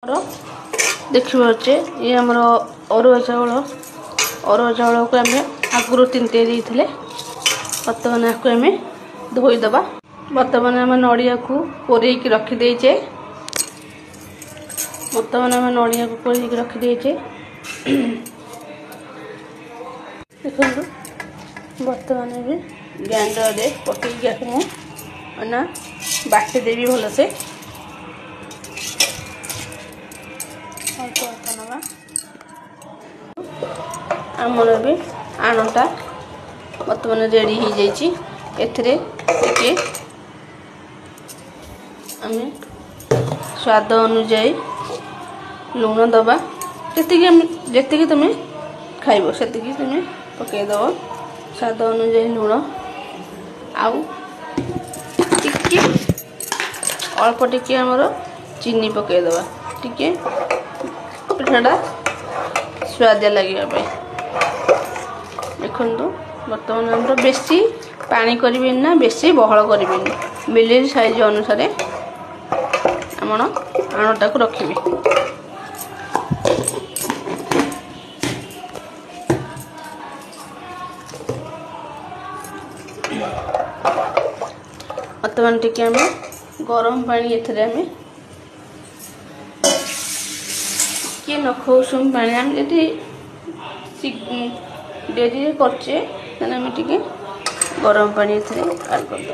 देखिए ये आमर अरुआ चाउल को आम आगुरी तीनटे देते बर्तमान आपको आम धोईदबा। बर्तमान आम नड़िया को कोरेक रखीदेचे देखो बर्तमान भी ग्राइंडर रे पकईक ना बाटीदेवी भलसे आमर भी आणटा बर्तमान रेडी हो जाइए। एथिरे टिके आम स्वाद अनुजाई लुण दबा जी तुम खाइब से तुम पकईदब स्वाद अनुजाई लुण आउ टिके अल्प टिके आमर चीनी पकईदबा टिके पिठाटा स्वादिया लगे। देखो बर्तमान हम बेसी पानी करें ना बेसी बहल करें मिली साइज अनुसार आम आणटा को रखी। बर्तमान टिके आम गरम पानी एथरे आम किए नखौसुम पानी आम जी डेरी करचे आम टिके गरम पानी एथरे ऐड करदे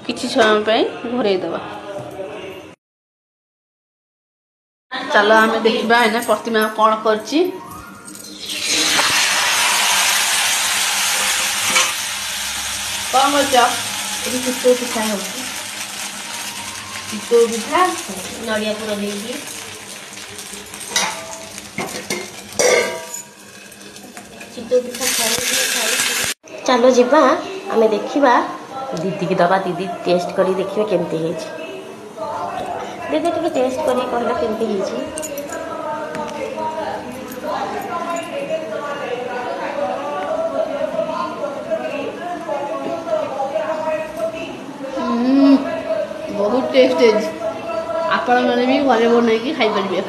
किसी समय घोरईदबा। चलो आम देखा है ना प्रतिमा कौन कर चितौ पिठा हो चितौ पिठा नड़िया पूरा देगी चितौ पिठा खाई। चलो जीवा आमे देखिबा दीदी की दबा दीदी टेस्ट करी देखिबा केमती हेछि। दीदी टिके टेस्ट करी कहला केमती हेछि। बहुत टेस्ट है। आपण मैंने भी घरे बनई खाई पारे।